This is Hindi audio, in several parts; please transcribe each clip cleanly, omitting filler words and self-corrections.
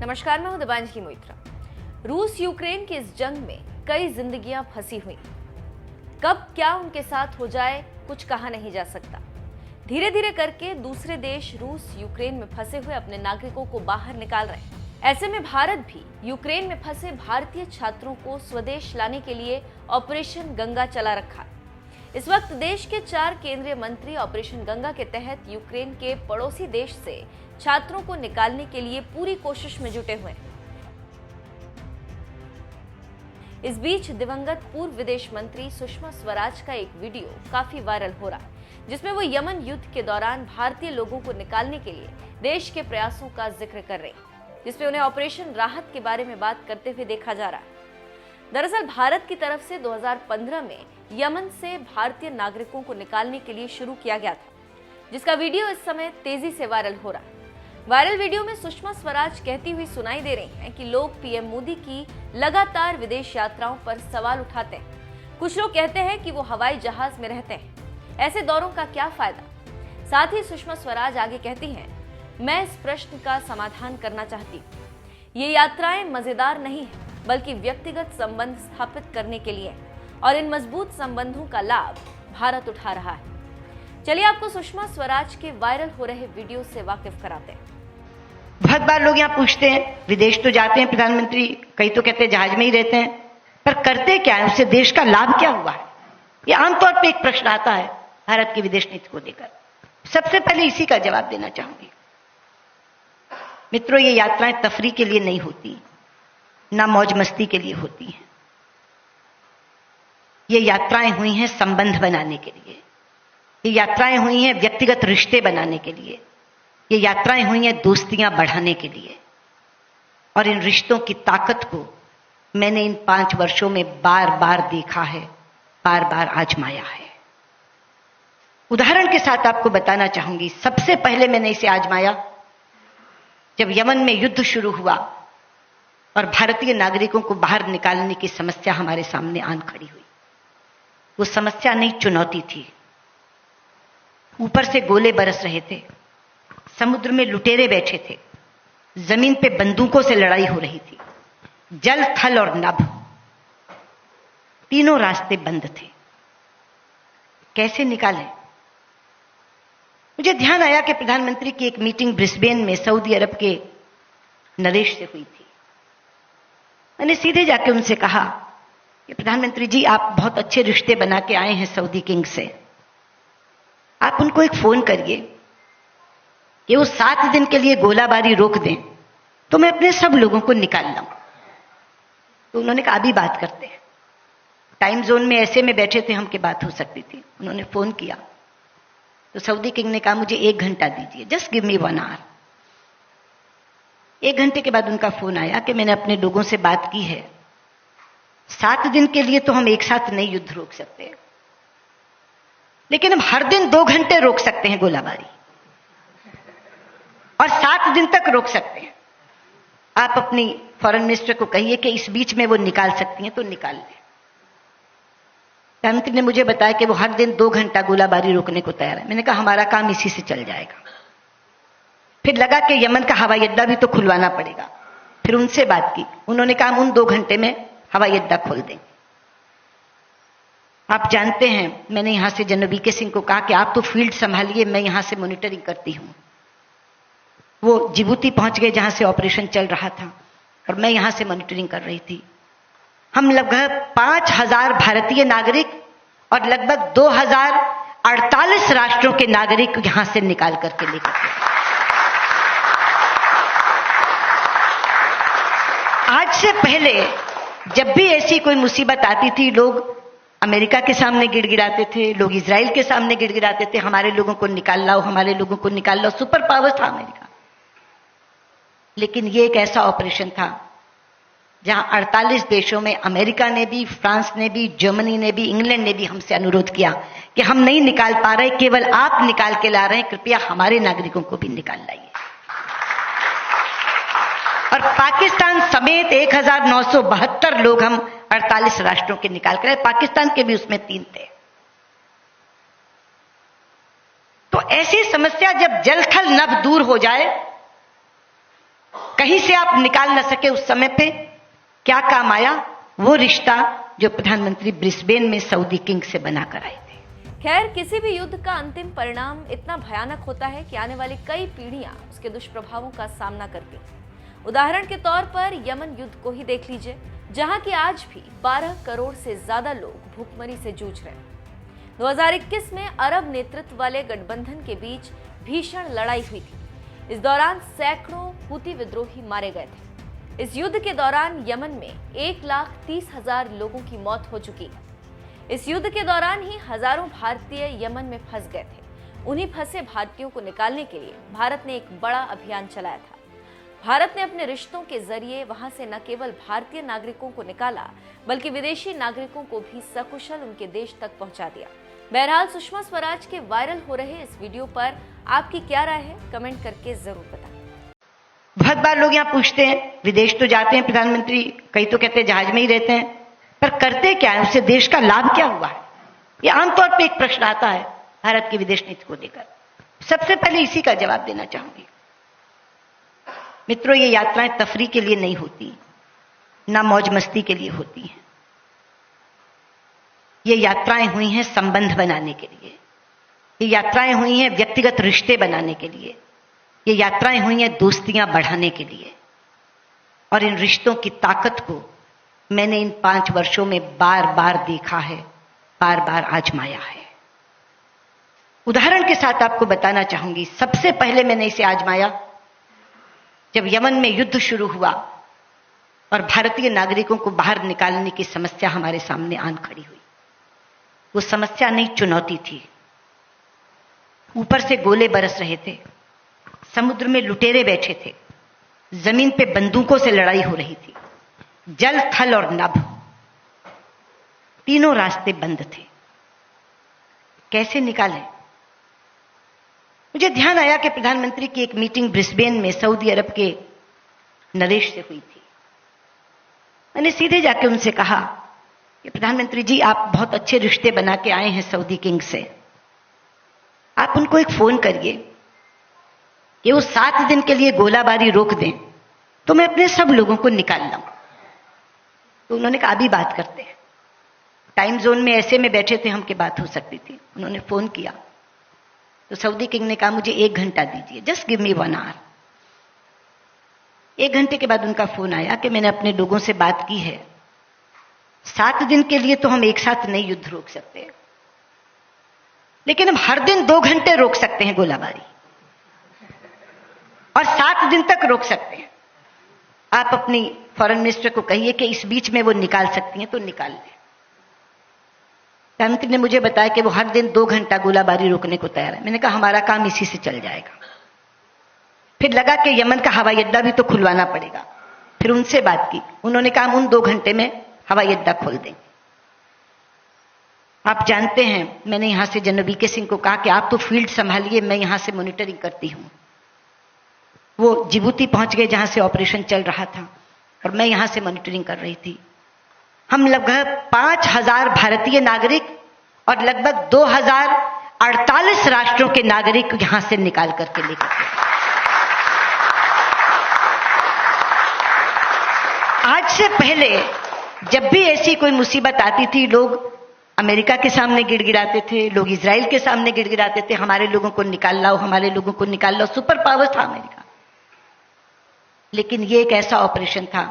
नमस्कार, मैं हूं दिबांजलि मोइत्रा। रूस यूक्रेन की इस जंग में कई जिंदगियां फंसी हुई। कब क्या उनके साथ हो जाए कुछ कहा नहीं जा सकता। धीरे धीरे करके दूसरे देश रूस यूक्रेन में फंसे हुए अपने नागरिकों को बाहर निकाल रहे हैं। ऐसे में भारत भी यूक्रेन में फंसे भारतीय छात्रों को स्वदेश लाने के लिए ऑपरेशन गंगा चला रखा है। इस वक्त देश के 4 केंद्रीय मंत्री ऑपरेशन गंगा के तहत यूक्रेन के पड़ोसी देश से छात्रों को निकालने के लिए पूरी कोशिश में जुटे हुए हैं। इस बीच दिवंगत पूर्व विदेश मंत्री सुषमा स्वराज का एक वीडियो काफी वायरल हो रहा है, जिसमें वो यमन युद्ध के दौरान भारतीय लोगों को निकालने के लिए देश के प्रयासों का जिक्र कर रहे हैं, जिसमें उन्हें ऑपरेशन राहत के बारे में बात करते हुए देखा जा रहा है। दरअसल भारत की तरफ से 2015 में यमन से भारतीय नागरिकों को निकालने के लिए शुरू किया गया था, जिसका वीडियो इस समय तेजी से वायरल हो रहा है। वायरल वीडियो में सुषमा स्वराज कहती हुई सुनाई दे रही हैं कि लोग पीएम मोदी की लगातार विदेश यात्राओं पर सवाल उठाते हैं। कुछ लोग कहते हैं कि वो हवाई जहाज में रहते हैं, ऐसे दौरों का क्या फायदा। साथ ही सुषमा स्वराज आगे कहती हैं, मैं इस प्रश्न का समाधान करना चाहती हूँ। ये यात्राएं मजेदार नहीं है, बल्कि व्यक्तिगत संबंध स्थापित करने के लिए, और इन मजबूत संबंधों का लाभ भारत उठा रहा है। चलिए आपको सुषमा स्वराज के वायरल हो रहे वीडियो से वाकिफ कराते हैं। बहुत बार लोग यहाँ पूछते हैं, विदेश तो जाते हैं प्रधानमंत्री, कई तो कहते हैं जहाज में ही रहते हैं, पर करते क्या है, उससे देश का लाभ क्या हुआ है? ये आमतौर पे एक प्रश्न आता है भारत की विदेश नीति को लेकर। सबसे पहले इसी का जवाब देना चाहूंगी। मित्रों, ये यात्राएं तफरी के लिए नहीं होती, ना मौज मस्ती के लिए होती हैं। ये यात्राएं हुई हैं संबंध बनाने के लिए, ये यात्राएं हुई हैं व्यक्तिगत रिश्ते बनाने के लिए, ये यात्राएं हुई हैं दोस्तियां बढ़ाने के लिए। और इन रिश्तों की ताकत को मैंने इन 5 वर्षों में बार बार देखा है, बार बार आजमाया है। उदाहरण के साथ आपको बताना चाहूंगी। सबसे पहले मैंने इसे आजमाया जब यमन में युद्ध शुरू हुआ और भारतीय नागरिकों को बाहर निकालने की समस्या हमारे सामने आन खड़ी हुई। वो समस्या नहीं, चुनौती थी। ऊपर से गोले बरस रहे थे, समुद्र में लुटेरे बैठे थे, जमीन पे बंदूकों से लड़ाई हो रही थी, जल, थल और नभ, तीनों रास्ते बंद थे। कैसे निकालें? मुझे ध्यान आया कि प्रधानमंत्री की एक मीटिंग ब्रिस्बेन में सऊदी अरब के नरेश से हुई थी। मैंने सीधे जाके उनसे कहा कि प्रधानमंत्री जी, आप बहुत अच्छे रिश्ते बना के आए हैं सऊदी किंग से, आप उनको एक फोन करिए कि वो 7 दिन के लिए गोलाबारी रोक दें तो मैं अपने सब लोगों को निकाल लाऊं। तो उन्होंने कहा अभी बात करते हैं। टाइम जोन में ऐसे में बैठे थे हम कि बात हो सकती थी। उन्होंने फोन किया तो सऊदी किंग ने कहा मुझे 1 घंटा दीजिए, जस्ट गिव मी 1 आवर। 1 घंटे के बाद उनका फोन आया कि मैंने अपने लोगों से बात की है, 7 दिन के लिए तो हम एक साथ नहीं युद्ध रोक सकते, लेकिन हम हर दिन 2 घंटे रोक सकते हैं गोलाबारी, और 7 दिन तक रोक सकते हैं। आप अपनी फॉरेन मिनिस्टर को कहिए कि इस बीच में वो निकाल सकती हैं तो निकाल लें। प्रधानमंत्री ने मुझे बताया कि वो हर दिन 2 घंटा गोलाबारी रोकने को तैयार है। मैंने कहा हमारा काम इसी से चल जाएगा। फिर लगा कि यमन का हवाई अड्डा भी तो खुलवाना पड़ेगा। फिर उनसे बात की, उन्होंने कहा हम उन 2 घंटे में हवाई अड्डा खोल देंगे। आप जानते हैं, मैंने यहां से जनरल वीके सिंह को कहा कि आप तो फील्ड संभालिए, मैं यहां से मॉनिटरिंग करती हूं। वो जिबूती पहुंच गए जहां से ऑपरेशन चल रहा था, और मैं यहां से मॉनिटरिंग कर रही थी। हम लगभग 5000 भारतीय नागरिक और लगभग 2048 राष्ट्रों के नागरिक यहां से निकाल करके लेकर गए। आज से पहले जब भी ऐसी कोई मुसीबत आती थी, लोग अमेरिका के सामने गिड़गिड़ाते थे, लोग इजराइल के सामने गिड़गिड़ाते थे, हमारे लोगों को निकाल लाओ, हमारे लोगों को निकाल लाओ। सुपर पावर था अमेरिका। लेकिन ये एक ऐसा ऑपरेशन था जहां 48 देशों में अमेरिका ने भी, फ्रांस ने भी, जर्मनी ने भी, इंग्लैंड ने भी हमसे अनुरोध किया कि हम नहीं निकाल पा रहे, केवल आप निकाल के ला रहे हैं, कृपया हमारे नागरिकों को भी निकाल लाइए। और पाकिस्तान समेत 1972 लोग हम 48 राष्ट्रों के निकाल कर, पाकिस्तान के भी उसमें 3 थे। तो ऐसी समस्या जब जल थल नभ दूर हो जाए कहीं से आप निकाल न सके उस समय पे क्या काम आया वो रिश्ता जो प्रधानमंत्री ब्रिस्बेन में सऊदी किंग से बनाकर आए थे। खैर, किसी भी युद्ध का अंतिम परिणाम इतना भयानक होता है कि आने वाली कई पीढ़ियां उसके दुष्प्रभावों का सामना करती हैं। उदाहरण के तौर पर यमन युद्ध को ही देख लीजिए, जहां की आज भी 12 करोड़ से ज्यादा लोग भूखमरी से जूझ रहे हैं। 2021 में अरब नेतृत्व वाले गठबंधन के बीच भीषण लड़ाई हुई थी। इस दौरान सैकड़ों हूती विद्रोही मारे गए थे। इस युद्ध के दौरान यमन में 1,30,000 लोगों की मौत हो चुकी है। इस युद्ध के दौरान ही हजारों भारतीय यमन में फंस गए थे। उन्हीं फंसे भारतीयों को निकालने के लिए भारत ने एक बड़ा अभियान चलाया था। भारत ने अपने रिश्तों के जरिए वहां से न केवल भारतीय नागरिकों को निकाला, बल्कि विदेशी नागरिकों को भी सकुशल उनके देश तक पहुंचा दिया। बहरहाल, सुषमा स्वराज के वायरल हो रहे इस वीडियो पर आपकी क्या राय है, कमेंट करके जरूर बताएं। बहुत बार लोग यहाँ पूछते हैं, विदेश तो जाते हैं प्रधानमंत्री, कई तो कहते हैं जहाज में ही रहते हैं, पर करते क्या है, उससे देश का लाभ क्या हुआ है? ये आमतौर पर एक प्रश्न आता है भारत की विदेश नीति को लेकर। सबसे पहले इसी का जवाब देना चाहूंगी। मित्रों, ये यात्राएं तफरी के लिए नहीं होती, ना मौज मस्ती के लिए होती हैं। ये यात्राएं हुई हैं संबंध बनाने के लिए, ये यात्राएं हुई हैं व्यक्तिगत रिश्ते बनाने के लिए, ये यात्राएं हुई हैं दोस्तियां बढ़ाने के लिए। और इन रिश्तों की ताकत को मैंने इन 5 वर्षों में बार बार देखा है, बार बार आजमाया है। उदाहरण के साथ आपको बताना चाहूंगी, सबसे पहले मैंने इसे आजमाया जब यमन में युद्ध शुरू हुआ और भारतीय नागरिकों को बाहर निकालने की समस्या हमारे सामने आन खड़ी हुई। वो समस्या नहीं, चुनौती थी। ऊपर से गोले बरस रहे थे, समुद्र में लुटेरे बैठे थे, जमीन पे बंदूकों से लड़ाई हो रही थी, जल, थल और नभ, तीनों रास्ते बंद थे। कैसे निकालें? मुझे ध्यान आया कि प्रधानमंत्री की एक मीटिंग ब्रिस्बेन में सऊदी अरब के नरेश से हुई थी। मैंने सीधे जाके उनसे कहा कि प्रधानमंत्री जी, आप बहुत अच्छे रिश्ते बना के आए हैं सऊदी किंग से, आप उनको एक फोन करिए कि वो 7 दिन के लिए गोलाबारी रोक दें तो मैं अपने सब लोगों को निकाल लाऊं। तो उन्होंने कहा अभी बात करते हैं। टाइम जोन में ऐसे में बैठे थे हम कि बात हो सकती थी। उन्होंने फोन किया तो सऊदी किंग ने कहा मुझे 1 घंटा दीजिए, जस्ट गिव मी 1 आवर। 1 घंटे के बाद उनका फोन आया कि मैंने अपने लोगों से बात की है, 7 दिन के लिए तो हम एक साथ नहीं युद्ध रोक सकते, लेकिन हम हर दिन 2 घंटे रोक सकते हैं गोलाबारी, और 7 दिन तक रोक सकते हैं। आप अपनी फॉरेन मिनिस्टर को कहिए कि इस बीच में वो निकाल सकती हैं तो निकाल लें। प्रधानमंत्री ने मुझे बताया कि वो हर दिन 2 घंटा गोलाबारी रोकने को तैयार है। मैंने कहा हमारा काम इसी से चल जाएगा। फिर लगा कि यमन का हवाई अड्डा भी तो खुलवाना पड़ेगा। फिर उनसे बात की, उन्होंने कहा हम उन 2 घंटे में हवाई अड्डा खोल देंगे। आप जानते हैं, मैंने यहां से जनरल वीके सिंह को कहा कि आप तो फील्ड संभालिए, मैं यहां से मॉनिटरिंग करती हूं। वो जिबूती पहुंच गए जहां से ऑपरेशन चल रहा था, और मैं यहां से मॉनिटरिंग कर रही थी। हम लगभग 5,000 भारतीय नागरिक और लगभग 2,048 राष्ट्रों के नागरिक यहां से निकाल करके लेकर गए। आज से पहले जब भी ऐसी कोई मुसीबत आती थी, लोग अमेरिका के सामने गिड़गिड़ाते थे, लोग इजराइल के सामने गिड़गिड़ाते थे, हमारे लोगों को निकाल लाओ, हमारे लोगों को निकाल लाओ। सुपर पावर था अमेरिका। लेकिन ये एक ऐसा ऑपरेशन था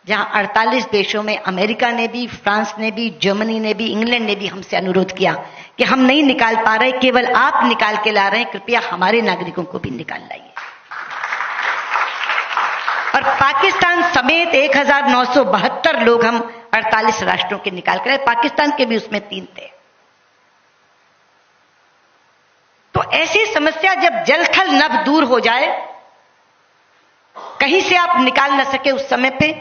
जहां 48 देशों में अमेरिका ने भी, फ्रांस ने भी, जर्मनी ने भी, इंग्लैंड ने भी हमसे अनुरोध किया कि हम नहीं निकाल पा रहे, केवल आप निकाल के ला रहे हैं, कृपया हमारे नागरिकों को भी निकाल लाइए। और पाकिस्तान समेत 1972 लोग हम 48 राष्ट्रों के निकाल कर आए। पाकिस्तान के भी उसमें 3 थे। तो ऐसी समस्या जब जल थल नभ दूर हो जाए, कहीं से आप निकाल न सके उस समय पे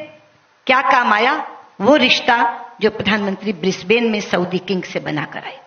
क्या काम आया वो रिश्ता जो प्रधानमंत्री ब्रिस्बेन में सऊदी किंग से बनाकर आए।